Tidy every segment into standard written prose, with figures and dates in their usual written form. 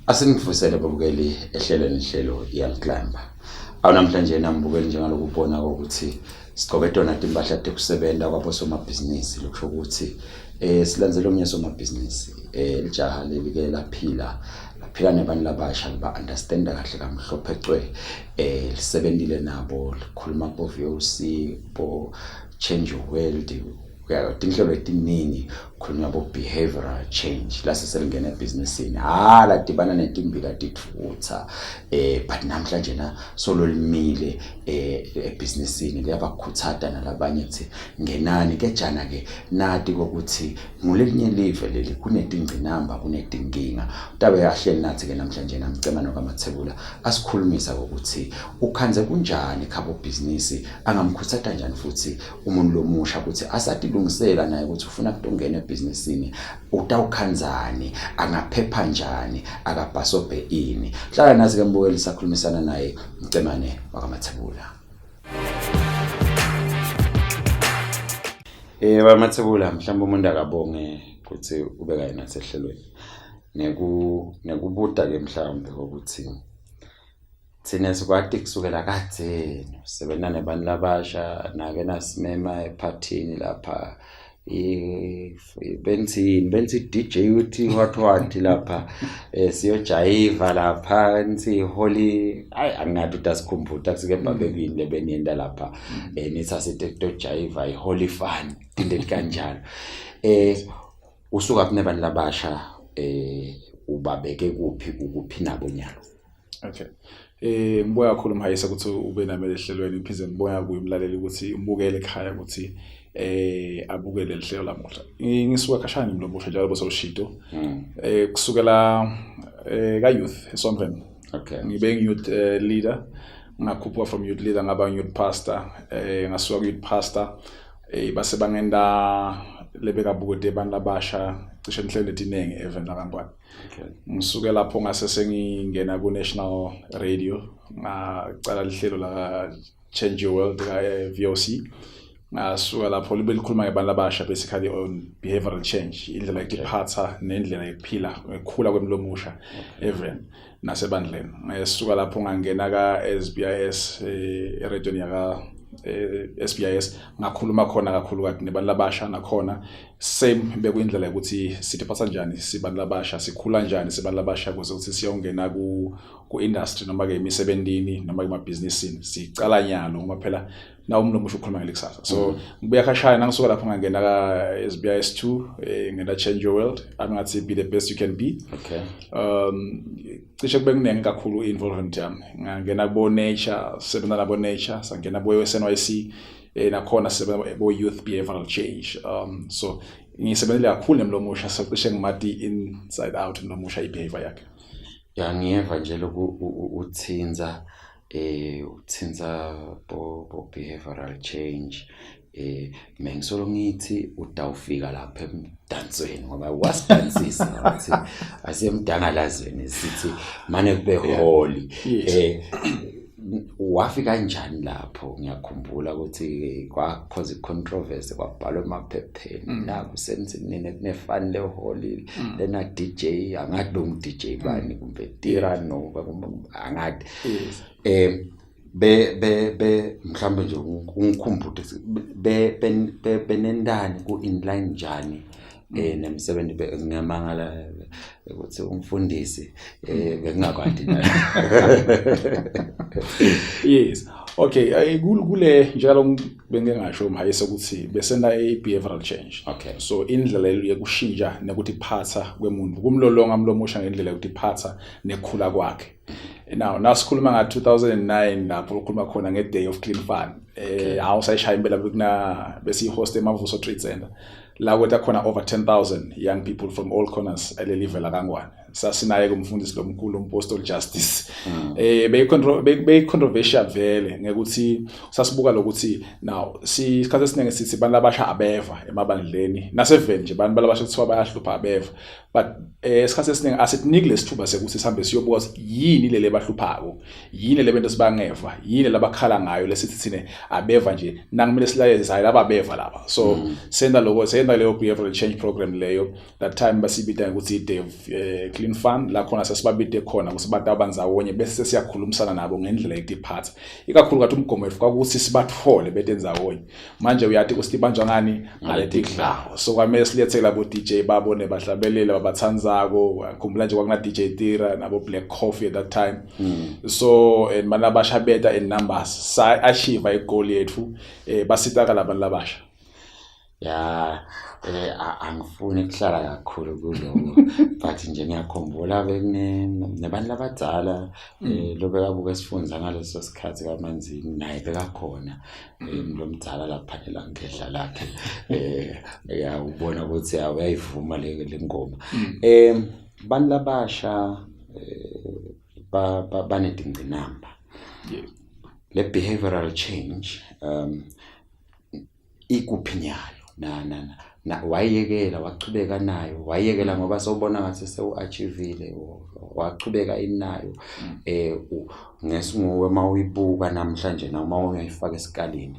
Asingivusele babukeli ehlelo Young Climber. Awunamhlanje nambukeli njengaloku ubona ukuthi siqobedona impahla tekusebenza kwabosomabhizinisi lokusho ukuthi silandzele umnye somabhizinisi lijaha lelike laphila nebantu labasha liba understanda kahle kamhlophe ecwe lisebenzile nabo likhuluma bo VOC bo change your world tinhlelo etiningi khulunywa bo behavioral change la seselingena ebusinessini la dibana netimbila tithutha but namhlanje na solo limile ebusinessini liyabakhuthaza nalabanye ukuthi ngenani ke jana ke nati ukuthi ngulelinye live leli kunetingcinamba kunetinkinga utabe yahleli nathi ke namhlanje namcema noKamathebula asikhulumisa ukuthi ukhanze kunjani khabo business angamkhuthaza kanjani futhi umuntu lomusha ukuthi asatilungisela naye ukuthi ufuna ukungena ebusinessini utawukhanzani angaphepha njani akabhasobhe ini hlala nazi ke mbukeli sakhulumisana naye mcemane waKamathebula. Bamathebula mhlawumbe umuntu akabonge ukuthi ubeka yena sehlelweni nekubuda ke mhlawumbe ukuthi thina sikwati kusukela kade sebenza nabantu labasha nake nasimema ephathini lapha benzi DJ uthi what lapha siyojayiva lapha nsi holy angathi utasikhumbuta kusike babekini lebeniyenda lapha nithi sitekto jayiva iholy fun into kanjalo usuka kunebantu labasha ubabeke kuphi nabo nyalo. Okay. Ngiboya kakhulu mhayisa ukuthi ube nami ehlelweni imphize ngiboya kuyimlaleli ukuthi umbukele ekhaya ukuthi abukele lehlelo lamuhla. Ngisuka khashana ngilobusha njalo bososhito. Kusukela ka youth eSonven. Okay. Ngibe youth leader, ngakhuphuka from youth leader ngaba youth pastor, ngasuka youth pastor base bangenda lebeka bukude abantu labasha cishe inhlelo etinenge even la kaNgwane. Okay. Ngisuke lapho ngase sengingena ku National Radio ngacala lihlelo la Change Your World ka VOC. Ngasuka lapho libe likhuluma ngebantu labasha basically on behavioral change, indlela yokuphatha nendlela yokuphila ukukhula kwemlomusha even nasebandleni. Ngisuka lapho ngangena ka SBIS radio yaka SBIS ngakhuluma khona kakhulu kade nebantu labasha nakhona same bekuyindlela ukuthi sithiphatha kanjani sibantu labasha sikhula kanjani sibantu labasha ukuthi siyongena ku industry noma ke emisebenzini noma ke emabhizinisini sicala nyalo ngoba phela na umuntu omusha ukhuluma ngelikusasa. So ngibuya khashaya ngisuka lapho ngangena ka SBIS 2 ngena Change Your World angathi be the best you can be. Okay. Cishe kube kunenge kakhulu involvement yami ngangena bo nature sebenza nabo nature sangena bo SNYC nakhona sebenza bo youth behavioral change. So ngisebenzile kakhulu nemlomusha socishe ngimati inside out nomosha ibehavior yakhe. Ya ngiyeva nje uthinza bo behavioral change mengisolo ngithi utawufika lapha emdansweni ngoba wasidansisa ukuthi asemdangalazweni sithi mane kube holy. Wafika kanjani lapho? Ngiyakhumbula ukuthi kwaphoza icontroversy kwabhalwa emaphepheni la kusenzini nefan le holy lena DJ angathi lo DJ bani kumbe Tirano angathi mhlambe nje ungikhumbude benendani ku inline njani nemsebenzi ngamangala ukuthi umfundisi bengingakwadi na. Yes. Okay, kule njalo bengengasho mhayisa ukuthi besenda behavioral change. Okay. So indlela yokushintsha nokuthi phatha kwemuntu kumlolonga mlomusha ngendlela yokuthi phatha nekhula kwakhe. Now nasikhuluma nga 2009 lapho ukukhuluma khona nge Day of Clean Fun. Awusayishaya impela bekuna besi host eMavuso Trade Center. La kwetha khona over 10,000 young people from all corners elelive la kaNgwane. Sasinaye kumfundisi lomkhulu uMpostle Justice. Be controversial vele ngekuthi sasibuka lokuthi now sikhathi esiningi sithi bantu labasha abeva emabandleni naseveni nje bantu labasha kuthiwa bayahlupha abeva but sikhathi esiningi asitiniki lesithuba sekuthi sihambe siyobuka yini lele bahluphako yini lebento sibangeva yini labakhala ngayo lesithi thine abeva nje nangimele silayeze hayi laba beva laba so senda leyo behavioral change program leyo that time basibita ukuthi Day of Clean Fund la khona sesibabide khona kusibata abanzawonye bese siyakhulumisana nabo ngendlela yokuphatha ikakhulu kathi umgomo wethu ukuthi sibathole betenzawonye manje uyathi kusibanjwa ngani ngalethi dlawo so kwamele silethe labo DJ babone bahlabelele babathandzako khumbula nje kwakuna DJ Tira nabo Black Coffee at that time so and banabasha beta in numbers sa achieve igoal yethu basitaka labantu labasha ya angifuni ukuhlala kakhulu kulo but nje ngiyakhumbula nebantu labadala lobe kabuke sifunza ngaleso sikhathi kaManzini naye bekakhona lo mdala lapha ngedla lakhe ya ubona ukuthi uyayivuma le ngoma bantu labasha banedingqinamba le behavioral change ikuphinyayo na wayekela wachubeka nayo wayekela ngoba sawubona ngathi sewu-achievile wachubeka inayo ngesinguwe mawuyibuka namhlanje noma uyayifaka esikaleni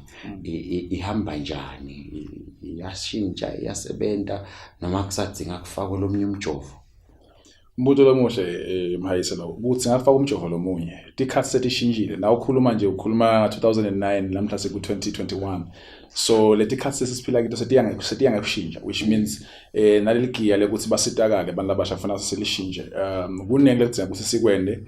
ihamba njani iyashintsha iyasebenta noma kusadinga kufakwa lomnye umjovo Mbuto lomuhle Mhayise lo ukuthi ngafaka umjovo lomunye tikhathi setishintshile na ukhuluma nje ukhuluma 2009 lamhla seku 2021 so leti khathi sesiphila kithi setiyanga kushintsha which means naleli giya lekuthi basitakale abantu labasha funa selishintshe kunenge lekudzinga ukuthi sikwende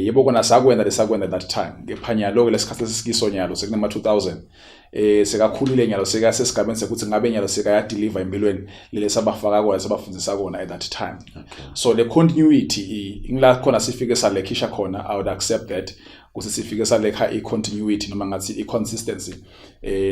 yebo kona sakwenda lesakwenda that time ngephanya lokho lesikhathi sesikisonyalo sekunema 2000 sekakhulile nyalo sekasesigabeni sekuthi ngabe nyalo sekaya deliver empilweni lele sabafaka kona sabafundisa kona at that time so the continuity ngila khona sifike salekhisha khona I would accept that kuthi sifike salekha i-continuity noma ngathi i-consistency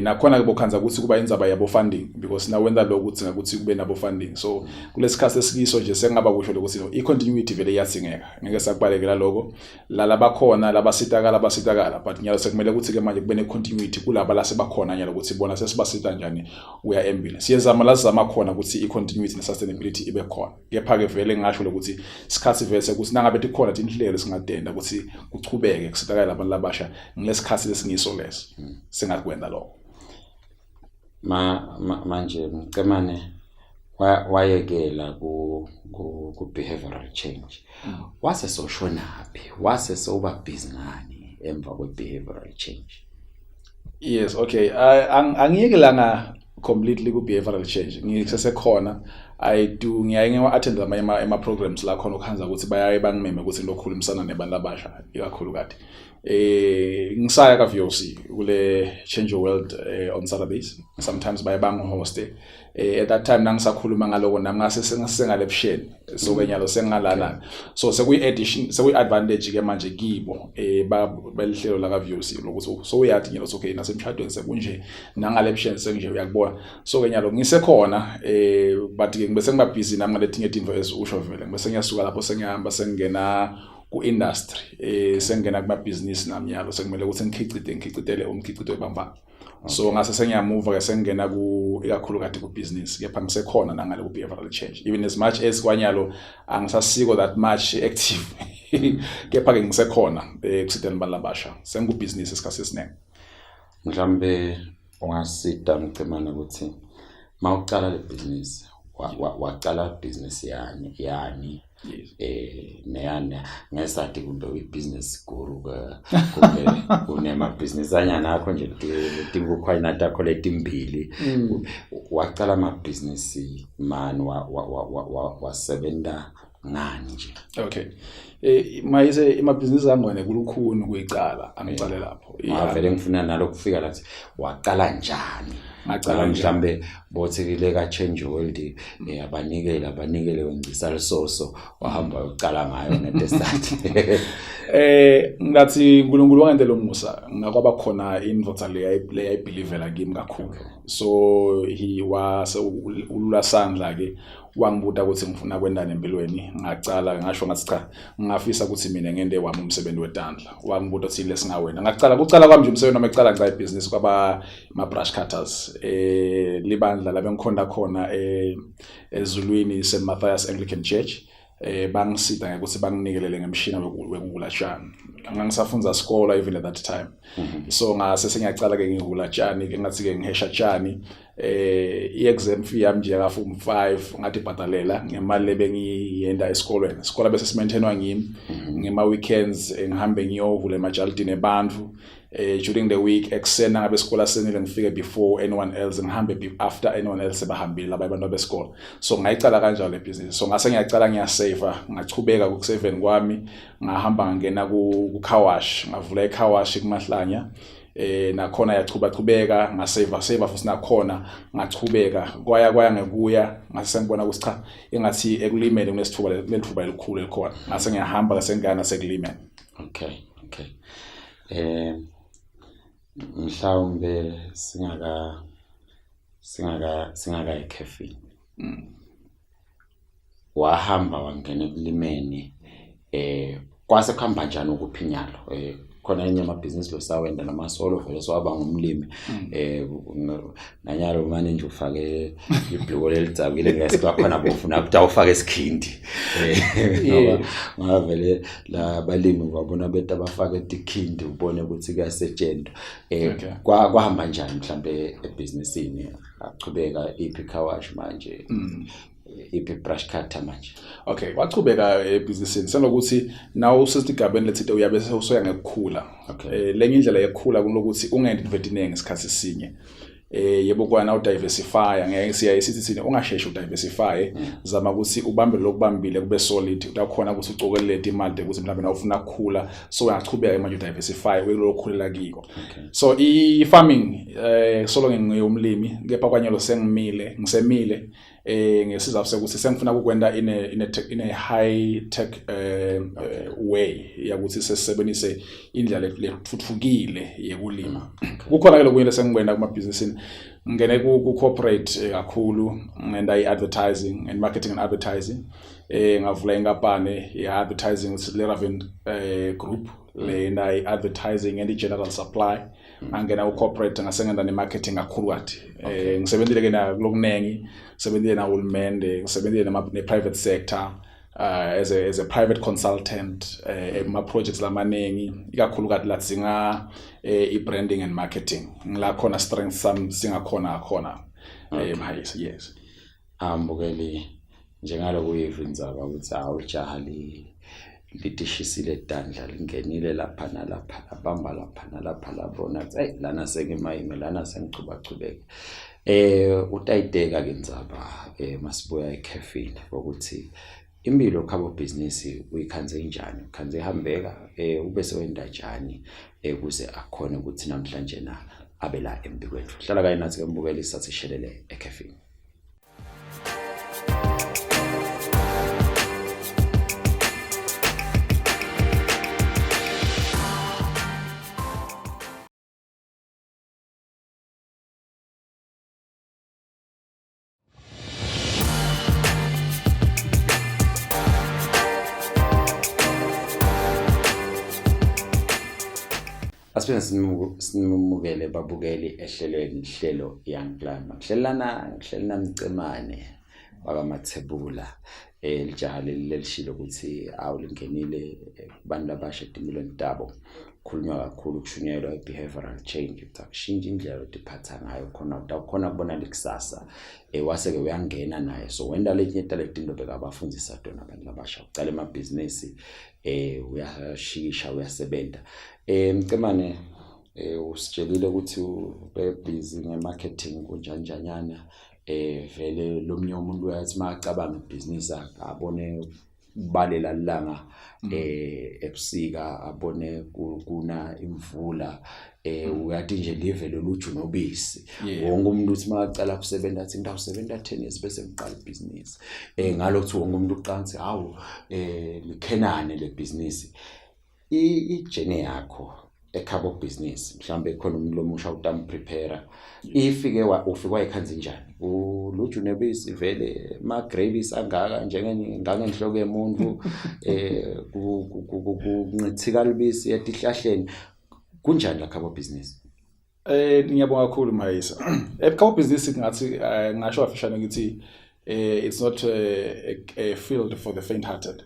nakhona kubokhanza ukuthi kuba indzaba yabo funding because na wenda lo ukuthi ngakuthi kube nabo funding so kulesikhathi esikiso nje sengaba kusho ukuthi i-continuity vele iyasingeka ngeke sakubalekela lokho labakhona labasitakala but nyalo sekumele ukuthi ke manje kube ne-continuity kulaba la sebakhona nyalo ukuthi bona sesibasita njani uya embile siyezama lazama khona ukuthi i-continuity ne-sustainability ibe khona kepha ke vele ngisho ukuthi isikhathi vele sekuthi nangabe tikhona inhlelo singadenda ukuthi kuchubeke kusitakala labantu labasha ngesikhathi lesingiso leso singakwenda lokho manje mcemane wayekela ku behavioral change wase soshonaphi wase soba busy ngani emva kwe behavioral change yes okay angiyekelanga completely ku behavioral change ngisesekhona ngiyaye attend ama programs la khona ukhanza ukuthi bayaye bangimeme ukuthi ngilokhulumisana nebantu abasha ikakhulu kade ngisaya ka VOC kule Change Your World on Saturdays sometimes baye host at that time nangisakhuluma ngaloko nami ngase sengalepsheni so kenyalo sengalana so sekuyi advantage ke manje kibo belihlelo la ka VOC lokuthi so uyathi nyalo so okay nasemshadweni sekunje nangalepsheni senje uyakubona so kenyalo ngisekhona but ke ngibe sengibabhizi nami ngaletinye izinto ezusho vele ngibe sengiyasuka lapho sengihamba sengena ku industry sengena kuma business namnyalo sekumele ukuthi ngikhicitele umkhicito webamba so ngase sengiyamove ke sengena ku ikakhulu kade ku business kepha ngisekhona nangale ku behavioral change even as much as kwanyalo angisasiko that much active kepha ke ngisekhona kusiteni balabasha sengu business esikhathi esiningi mhlambe ungasida mcemana ukuthi mawuqala le business waqala business yani neyana ngesathi kumbe uyi-business guru kunema business anyana akho nje tingukhwayina takho letimbili waqala ama-business man wasebenza ngani nje okay mayise amabhizinisi angone kulukhuni kuyiqala angicale lapho vele ngifuna nalo kufika lathi waqala njani ngaqala mhlambe bothekile ka Change World abanikele wengisalisoso wahamba uqala ngayo netestat ngathi uNkulunkulu wangentela umusa ngakwaba khona indvodza le believela kimi kakhulu so he was ulasandla ke wangibuta ukuthi ngifuna kwenda empilweni ngacala ngasho ngathi cha ngafisa ukuthi mina ngende wami umsebenzi wetandla wangibuta ukuthi lesingawena ngacala kucala kwami nje umsebenzi noma ecala ngicala ibusiness kwaba ama brush cutters libandla labengikhonda khona eZulwini St Matthias Anglican Church bangisita ukuthi banginikelele ngemshini wekugula tshani ngangisafunza isikole even at that time so ngase sengiyacala ke ngihula tshani ke ngathi ke ngihesha tshani i-exam fee yami nje ka form 5 ngathi ibhatalela ngemali lebengiyenda esikolweni. Isikole bese simaintainwa ngimi ngema weekends ngihambe ngiyovula emajalidini ebantfu. During the week eksena ngabe isikole senile ngifike before anyone else ngihambe after anyone else bahambile laba abantu besikole. So ngayicala kanjalo le business. So ngase ngiyacala ngiyasave ngachubeka ku7 kwami ngahamba ngena ku car wash ngavula i-car wash kuMahlanya. Nakhona yachubeka ngasave futhi nakhona ngachubeka kwaya ngekuya ngase ngibona ukuthi cha engathi ekulimeni kunesithuba elikhulu elikhona ngase ngiyahamba ngase ngana sekulimeni. Okay. Mhlawumbe singaka ecafe. Wahamba wangena ekulimeni kwase kuhamba njani ukuphinyalo khona enye amabhizinisi lo sawenda namasolo vele swaba ngumlimi nanyalo manje nje ufake ibhloko lelitsakile ngesikwa khona bofuna ukuthi awufake isikhindi ngoba vele la balimi kwabona beta bafake ikhindi ubone ukuthi kuyasetshenzwa kwahamba njani mhlambe ebusinessini achubeka iphi car wash manje iphi brush cutter manje. Okay, wachubeka ebusinessini senokuthi nawo usesigabeni lethi uyabe usoya ngekukhula. Lenye indlela yokukhula kunokuthi ungendi investment ngesikhathi sinye. Yebo kwana udiversify ngeke siyayithi sithini ungasheshi udiversify zama ukuthi ubambe lokubambile kube solid utakhona ukuthi ucokelele imali ukuthi mhlawumbe nawufuna ukukhula so uyachubeka manje udiversify welokukhulela kiko. So i-farming solo ngiyumlimi kepha kwanyelo ngisemile ngesizathu sokuthi sengifuna ukwenda in a high tech way yakuthi sesebenzise indlela lefuthukile yekulima. Kukhona ke lokuyela sengikwenda kuma businessini ngene ku corporate kakhulu ngenda i-advertising and marketing and advertising ngavula inkampani i-advertising with Leraven group lena i-advertising and general supply angena ku corporate ngasengenda ne-marketing kakhulu kathi ngisebenzile ke na lokunengi ngisebenzile na uhulumende ngisebenzile ne-private sector as a private consultant ema projects lamanengi ikakhulu kathi latsinga i-branding and marketing ngila khona strength sami singakhona yes ambukeli njengalo kuyivindzaba ukuthi awujaha litishisile idandla lingenile lapha nalapha abamba lapha nalapha labona hey lana sekemayime lana sengichubachubeke utayiteka ke ndzaba masibuya ecafe ukuthi impilo khabo business uyikhanze njani ukhanze ihambeka ube sewenda njani ukuze akhona ukuthi namhlanje na abela embikwethu hlala kayi nathi kembukeli isathi shelele ecafe. Asiphinde sinimukele babukeli ehlelweni hlelo Young Climber. Hlelana Mcemane wakamathebula lijaha lelishilo ukuthi awulingenile kubantu abasha etimilweni tabo. Khulunywa kakhulu kushunyelwa behavioral change ukushintsha indlela odiphatha ngayo khona kubona likusasa waseke uyangena naye so wenda lenyeta letinto bekabafundisa tona abantu abasha uqala emabusiness uyashisha uyasebenza. Mcemane usitshelile ukuthi ube busy ngemarketing kunjanjanyana vele lomnye umuntu uyathi macabanga ibusiness abone balela langa ebusika abone kuna imvula uyathi nje livele luju nobisi wonke umuntu uthi macala kusebenza athi ngidawusebenza 10 years bese ngiqala ibusiness ngalokho wonke umuntu uqanzi hawu likhenane le business i-journey yakho ekhabo business mhlambe khona umuntu lomusha utam prepare ifike ufika ikhanzi njani uluju nebisi vele ma gravies angaka njengenhloko yemuntu kuncithika libisi yetihlahleni kunjani la khabo business. Ngiyabonga kakhulu Mayisa. Ekhabo business ngathi ngasho afishane ngithi it's not a field for the faint hearted.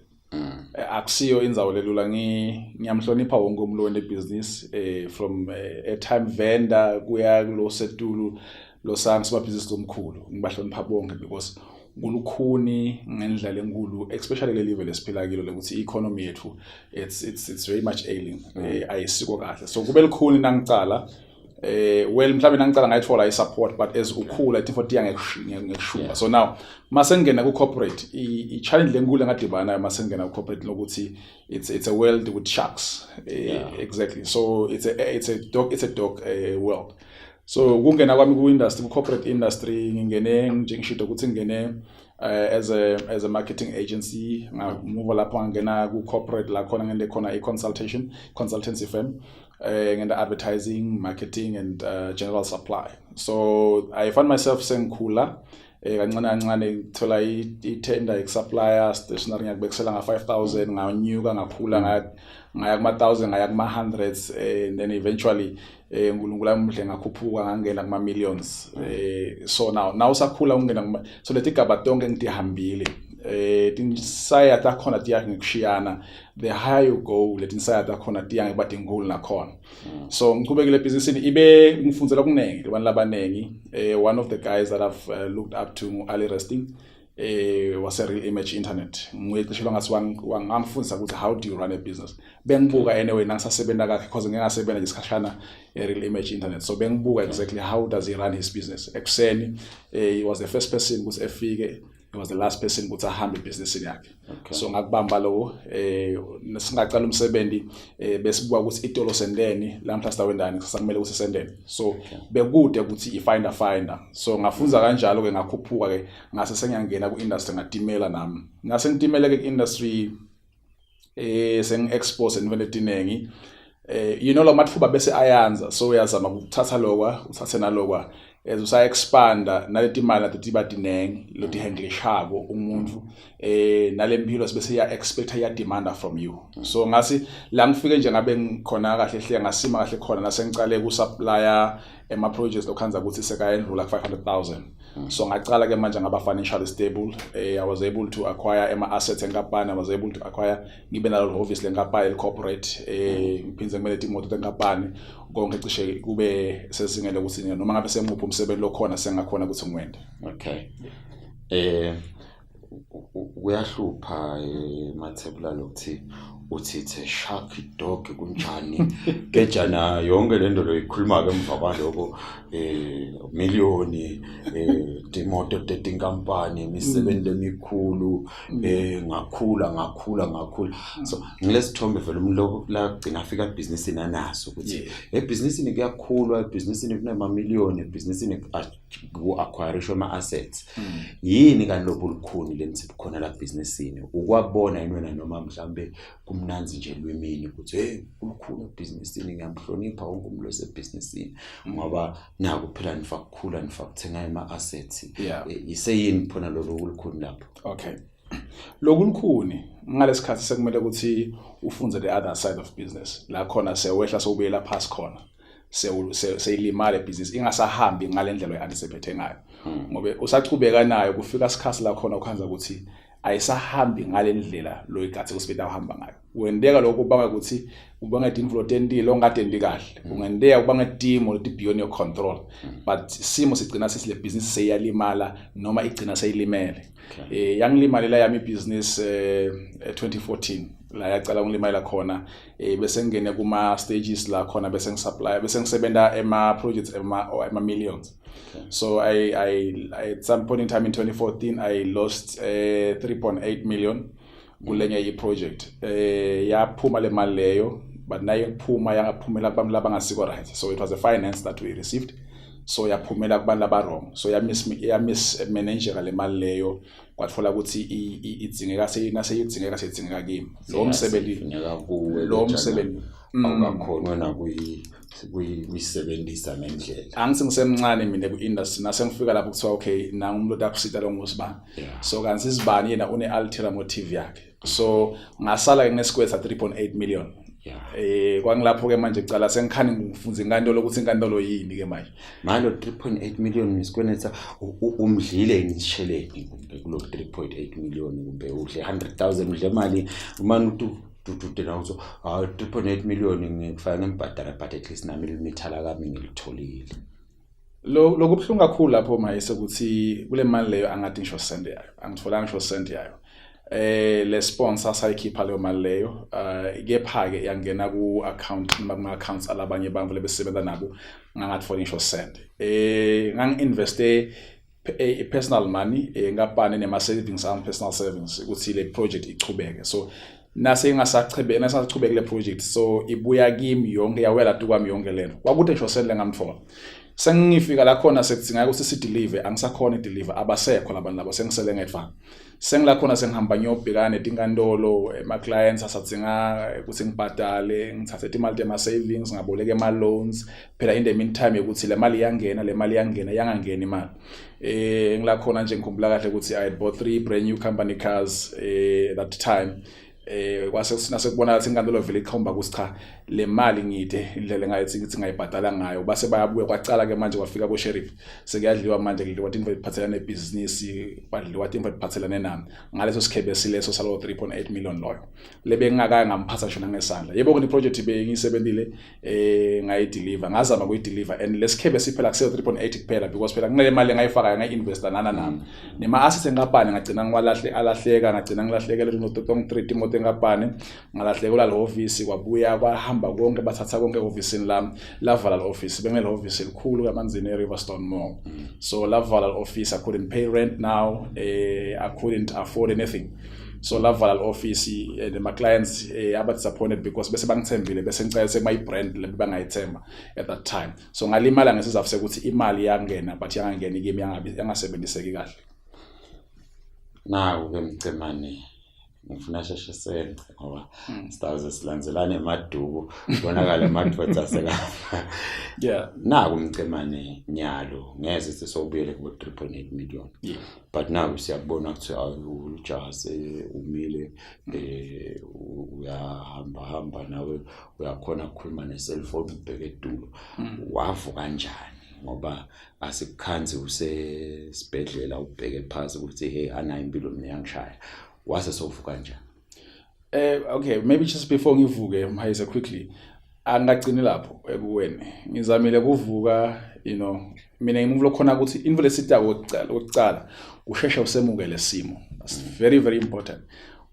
akusiyo indzawo lelula ngiyamhlonipha wonke umuntu webusiness from a time vendor kuya lo setulu lo sangisiba business lomkhulu ngibahlonipha bonke because kulukhuni ngendlela enkulu especially le level esiphila kilo lokuthi economy yethu it's very much ailing ayisiko kahle so kube likhuni nangicala well mhlawumbe nangicala ngayithola support but as ukhula effort yangekushuba so now masengena ku corporate I challenge lenkulu engadibana masengena ku corporate lokuthi it's a world with sharks exactly so it's a dog world so kungena kwami ku industry ku corporate industry ngingene njengishido ukuthi ngene as a marketing agency move lapho ngena ku corporate la khona ngende khona consultancy firm in the advertising, marketing, and general supply. So I found myself sengikhula kancane thola i-tender supplier stationery ngiyakubekisela nga 5,000 nganyuka ngakhula ngaya kuma 1,000 ngaya kuma hundreds and then eventually uNkulunkulu amhle ngakhuphuka ngangena kuma millions so now sakhula ungena so leti gaba tonke ngitihambile tinsaya takhona tiya ngikushiyana the higher you go letinsaya takhona tiya ngibade ngikulu nakhona so ngiqhubekile businessini ibe ngifundzela kunengi abantu labanengi one of the guys that I've looked up to Ali Resting was a Real Image Internet ngiyexishelwa ngathi wangifundisa ukuthi how do you run a business bengibuka anyway nangisasebenza kakhe because ngingasebenza nje isikhashana Real Image Internet so bengibuka exactly how does he run his business ekuseni he was the first person ukuthi efike he was the last person ukuthi ahambe business yakhe so ngakubamba lo singaqala umsebenzi besibuka ukuthi itolo sendeni la mhla sitawendani sakumele ukuthi sendeni so bekude ukuthi ifinder so ngafunza kanjalo ke ngakhuphuka ke ngase sengiyangena ku industry ngatimela nami ngase ngitimela ke industry sengi expose envenetinengi you know lo mathuba bese ayanza so uyazama ukuthatha lokwa uthathe nalokwa as usa expanda naleti imali nathi badinenge lo dihandleshabo umuntu nalempilo sibese ya expect ya demand from you so ngasi la ngifike nje ngabe ngikhona kahle hle ngasima kahle khona nasengicale ku supplier ema projects lokhanza ukuthi sekayendlula 500,000 so ngaqala ke manje ngaba financially stable I was able to acquire ema assets enkampani I was able to acquire ngibe nalo obviously enkampani corporate ngiphinze ngimele imoto enkampani konke cishe kube sesingele ukuthi noma ngabe semuphi umsebenzi lokhona sengakhona ukuthi ngiwende okay uyahlupha mathebula lokuthi uthi it's a shark dog kunjani kejana yonke lento loyikhuluma ke emva kwaloko million imoto tetinkampani imisebenzi emikhulu ngakhula so ngilesithombe vele umloko la gcina afika businessini anaso ukuthi ebusinessini kuyakhulwa ebusinessini kunema million ebusinessini ku acquire ama assets yini kanlobo lukhuni lenithi khona la businessini ukwabona yena noma mhlambe kumnanzi nje lwemini ukuthi ulukhulu ebusinessini ngiyamhlonipha wonke umuntu osebusinessini ngoba naku phela nifakukhula nifakuthenga ama assets iseyini phona lo lukhuni lapho okay lokulukhuni ngalesikhathi sekumele ukuthi ufunze the other side of business la khona sewehla sowubuyela past khona seyilimale business ingasahambi ngalendlela oyandisephethe ngayo ngoba usachubeka nayo kufika isikhathi la khona ukhanza ukuthi ayisahambi ngalendlela lo igathi kusibeda uhamba ngayo wendeka lokho ubanga ukuthi ubanga inflow tendile ongatendi kahle ungendeka ubanga team or beyond your control but simo sigcina sisile business seyalimala noma igcina seyilimele yangilimala yami business 2014 la yaqala ungilimala khona bese ngene kuma stages la khona bese ngisupplier bese ngisebenza ema projects ema millions so I at some point in time in 2014 I lost 3.8 million kulenye project yaphuma le mali leyo but nayo kuphuma yangaphumela kubantu labangasiko right so it was a finance that we received so yaphumela kubantu laba wrong so ya miss manager le mali leyo kwathola ukuthi idzingeka seyidingeka kimi lo msebenzi awukakhona na kuyisebenzisa ngendlela angisemncane mina ku industry nasengifika lapho kuthiwa okay nangu umuntu akusita lo ngosibani so kanti sisibani yena une ulterior motive yakhe so ngasala ke nesikwetha 3.8 million kwangilapho ke manje ngicala sengikhani ngifunza inkantolo ukuthi inkantolo yini ke manje malo 3.8 million isikwenetha umdlile ngisheleni kumbe kulo 3.8 million kumbe udle 100,000 udle imali umani udududela uzo 3.8 million ngikufanele ngibhadala but at least nami limithala kami ngilitholile lokubhlungu kakhulu lapho mayise ukuthi kule mali leyo angathi ngisho send yayo angitholanga ngisho send yayo le sponsor sayikhipha leyo mali leyo kepha ke yangena ku account ma accounts alabanye abantu lebesebenza nabo ngangathi for ngisho send nganginveste personal money ngapane nema savings and personal savings ukuthi le project ichubeke so nase ngasachubeke le project so ibuya kimi yonke yawela tu kwami yonke lento kwakuthi ngisho send lengamthola sengifika la khona sekudingeka ukuthi si deliver angisakhona deliver abasekho labantu labo sengisele ngedvanga sengila khona sengihamba ngiyobhekana netinkantolo ema clients asadzinga ukuthi ngibhadale ngithathe imali tema savings ngaboleke ama loans phela in the meantime ukuthi le mali iyangena yangangena imali ngila khona nje ngikhumbula kahle ukuthi I had bought 3 brand new company cars that time kwase sinasebona ukuthi inkantolo vele ikhomba ukuthi cha le mali ngide indlela engayithi ukuthi ngayibhadala ngayo base bayabuya kwacala ke manje kwafika ko sheriff sekuyadliwa manje kudliwa into ephathelene nebusiness kwadliwa into ephathelene nami ngaleso sikhebe sileso salo 3.8 million loyo lebe ngingaka ngamphatha shona ngesandla yebo kuni project bengiyisebenzile ngayideliver ngazama ukuyideliver and lesikhebe siphela kuse 3.8 kuphela because phela kunale mali engayifaka ngayinvesta nami nema assets engapani ngagcina alahleka ngagcina ngilahlekele no 3 imoto engapani ngalahlekela le office kwabuya bahamba konke bathatha konke officeini lami lavala le office bengele office elikhulu kaManzini eRiverstone Mall so lavala le office I couldn't pay rent now I couldn't afford anything so lavala le office and my clients aba disappointed because bese bangithembile bese ngicela sekumayi brand le bangayithemba at that time so ngalimala ngesizathu ukuthi imali yangena but yangangeni kimi yangasebenziseki kahle nawo ke Mcemane ngifuna sheshe senze ngoba sitawuze silandzelane emaduku bonakala amadvodza aseka naku Mcemane nyalo ngeze sesobuyele ku 3.8 million but now siyabona ukuthi ujaze umile uyahamba nawe uyakhona ukukhuluma ne-cellphone ubheke etulo wavuka kanjani ngoba asikukhanzi usesibhedlela ubheke phansi ukuthi hey ana impilo mina yangishaya wase sovuka kanjani okay maybe just before ngivuke mhayise quickly angagcini lapho kuwena ngizamile kuvuka mina ngimuvulo khona ukuthi into lesitako ukucala usheshe usemukele simo that's very very important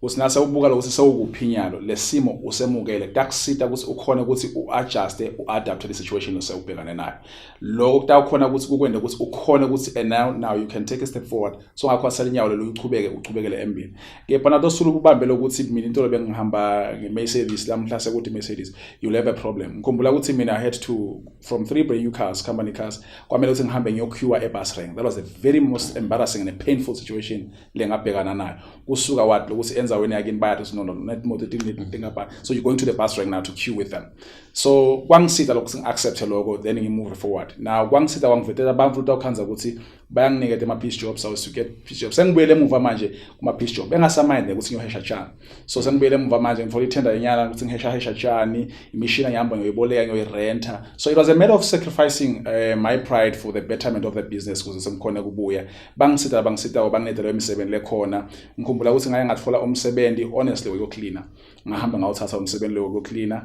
usinasa ubuka ukuthi sewukuphinyalo lesimo usemukele takusita ukuthi ukhona ukuthi uadjuste uadapt le situation osewubhekane nayo lokho kutakhona ukuthi kukwenda ukuthi ukhona ukuthi and now you can take a step forward so ngakho asalinyawo lo uchubekele embili kepha nato sulu kubambe lokuthi mina into bengihamba ngeMercedes lamhlase ukuthi Mercedes you'll have a problem ngikhumbula ukuthi mina I had to from 3 brand new cars company cars kwamele ukuthi ngihambe ngiyoqueue ebus rank that was the very most embarrassing and a painful situation lengabhekana nayo kusuka wathi lokuthi enza wena yakini bayathi no net motor ngapha so you're going to the bus rank now to queue with them so kwangisita lokuthi ngiaccept lokho then ngimove forward now kwangisita wangivetela abantu utawukhanza ukuthi bayanginikeza ama piece jobs so to get piece jobs sengibuyele emuva manje kuma piece job engasaminde ukuthi ngihesha chani so sengibuyele emuva manje ngifuna itender yenyala ukuthi ngihesha chani imishini ngihamba ngiyoyiboleka ngiyoyirenta so it was a matter of sacrificing my pride for the betterment of the business kuze semkhona kubuya bangisita banginedela emisebenzi lekhona ngikhumbula ukuthi ngaye ngathola umsebenzi honestly wokucleaner ngahamba ngawuthatha umsebenzi lo wokucleaner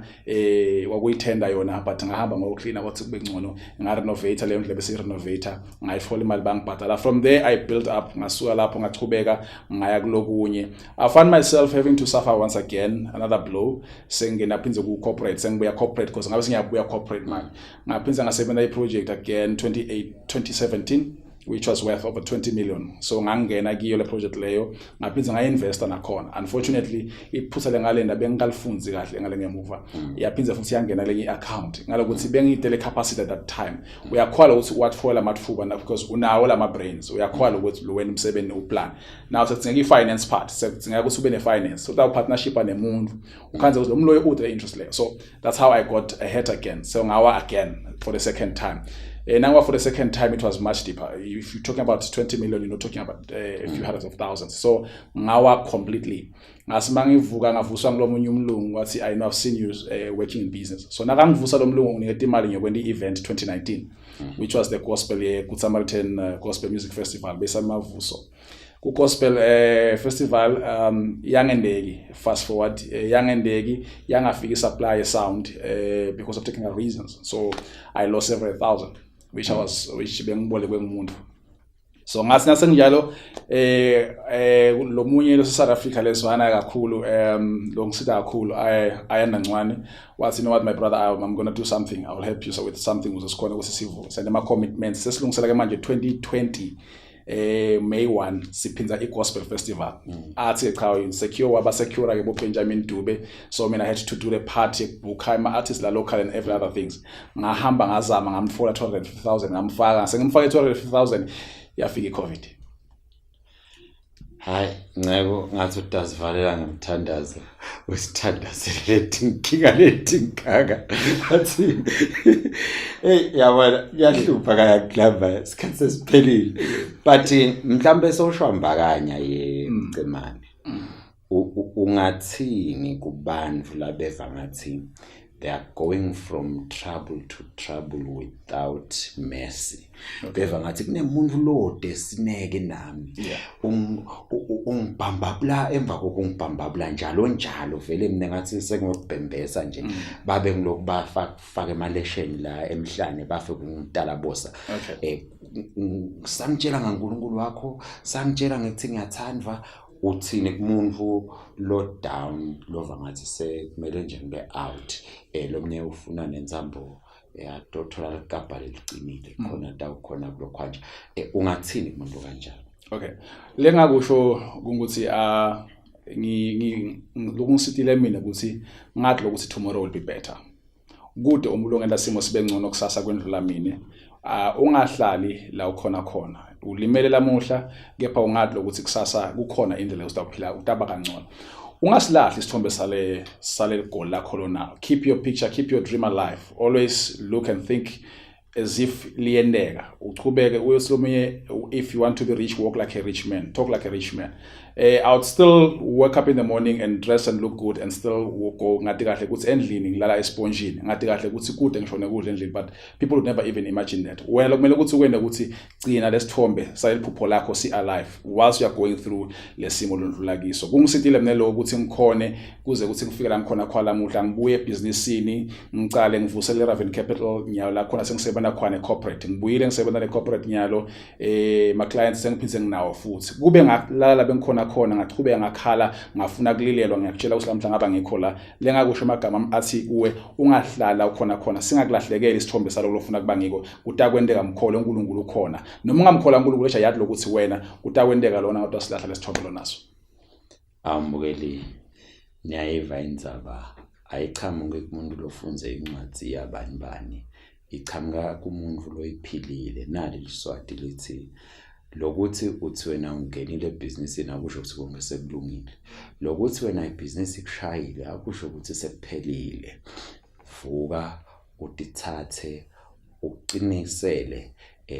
wakuyithenda yona but ngahamba ngocleaner kwathi kube ngcono ngarenovate leyo ndlebe sirenovator ngayithola imali bangibhadala from there I built up ngasuka lapho ngachubeka ngaya kulokunye I found myself having to suffer once again another blow sengena phinze ku corporate sengibuya corporate because ngabe singiyabuya corporate man ngaphinza ngasebenza iproject again 2017 which was worth over 20 million so ngangena kiyo le project leyo ngaphinza ngayinvesta nakhona unfortunately iphutha lengalenda bengikalifunzi kahle ngale ngemuva yaphinza futhi yangena le account ngalokuthi bengiyidele capacity at that time uyakhwala ukuthi watfola amathuba na because unawo lama brains uyakhwala ukuthi lo wena umsebenzi uplan now sekudingeka ifinance part sekudingeka ukuthi ube ne finance so that partnership nemuntu ukhanze ukuthi umloyo ude interest leyo so that's how I got ahead again so ngawa again for the second time. Now for the second time it was much deeper. If you're talking about 20 million, you're not talking about a few hundreds of thousands. So ngawa completely. Ngasimangivuka ngavuswa ngulomunye umlungu wathi I know I've seen you working in business. So nakangivusa lo mlungu nginiketa imali ngiyokwenza event 2019 which was the gospel Good Samaritan Gospel Music Festival besa mavuso. Ku gospel festival yangendeki fast forward yangendeki yangafika supply sound because of technical reasons. So I lost several thousand which bengibolekwe ngumuntu. So ngasi nasenjalo lo munye lo South Africa leswana kakhulu lo ngisida kakhulu ayanda ncwane wathi you know what my brother I'm going to do something, I will help you so with something uzosikhona kusisivuka sende ama commitments sesilungisela ke manje 2020 May 1 siphinza iGospel Festival athi cha secure waba secure ke bo Benjamin Dube. So mina I had to do the party book ama artists la local and every other things. Ngahamba ngazama ngamfola 250,000 ngamfaka sengimfaka 250,000 yafika iCovid. Hayi ncebo ngathi udazivalela ngemthandazo usithandazele letinkinga athi hey yabona yahlupha kayaklava isikhathi sesiphelile but mhlambe soshwambakanya yemcemane ungathini kubantu labeva ngathi they are going from trouble to trouble without mercy. Beva ngathi kunemuntu lo desineke nami ungibhambabula emva kokungibhambabula njalo vele mina ngathi sengiyobhembesa nje babe ngiloku bafaka emalesheni la emhlane bafe kungidala bosa sangitshela ngaNkulunkulu wakho sangitshela ngithi ngiyathandwa uthini kumuntu lo down lova ngathi sekumele nje ngibe out lomnye ufuna nenzambo yatothola ikapa lelicinile khona tawukhona kulokhwanje ungathini kumuntu kanjalo. Okay lengakusho ukuthi lokungisitile mina ukuthi ngathi lokuthi tomorrow will be better kude umuntu ngenda simo sibe ngcono kusasa kwendlula mina ungahlali la ukhona khona ulimele lamuhla kepha ungathi lokuthi kusasa kukhona indlela yokuphila utaba kangcono. Ungasilahli isithombe sale goal lakho lona. Keep your picture, keep your dream alive. Always look and think as if liyendeka. Uchubeke uyosilomunye if you want to be rich, walk like a rich man, talk like a rich man. I would still wake up in the morning and dress and look good and still go ngathi kahle ukuthi endlini ngilala esponjini ngathi kahle ukuthi kude ngishone kudla endlini, but people would never even imagine that. Well kumele ukuthi ukwenda ukuthi gcina lesithombe sayiliphupho lakho si alive whilst you are going through lesimo londlula kiso. Kungisitile mina lo ukuthi ngikhone kuze ukuthi ngifike la ngikhona khwala muhla ngibuye ebusinessini ngicale ngivusele Raven Capital nyalo la khona sengisebenza khona corporate ngibuyile ngisebenza le corporate nyalo ma clients sengiphindze nginawo futhi kube ngalala bengikhona khona ngachubeka ngakhala ngafuna kulilelwa ngiyakutshela ukuthi lamhla ngaba ngikho la lengakusho amagama athi kuwe ungahlala ukhona singakulahlekela isithombe salo lofuna kuba ngiko kutakwendeka mkholo uNkulunkulu ukhona noma ungamkhola uNkulunkulu esha yathi lokuthi wena kutakwendeka lona kodwa silahla lesithombe lonaso. Ambukeli niyayiva indzaba ayichamuke kumuntu lofunze incwadi yabanibani ichamuka kumuntu loyiphilile nali liswati lithi lokuthi uthi wena ungenile business akusho ukuthi kungesekulungile lokuthi wena ibusiness ikushayile akusho ukuthi sekuphelile vuka utithathe uqinisele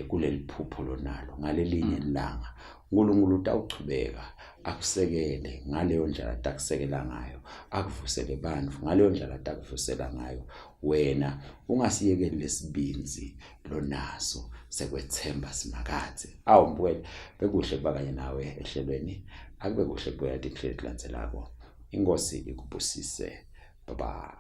kuleli phupho lonalo ngalelinye ilanga uNkulunkulu utawuchubeka akusekele ngaleyo ndlela atakusekela ngayo akuvusele bantu ngaleyo ndlela atakuvusela ngayo wena ungasiyekeli lesibinzi lonaso sekwethemba simakathe awumbukele bekuhle bakanye nawe ehlelweni akube kuhle kuya ihlelo lanzelako inkosi ikubusise baba.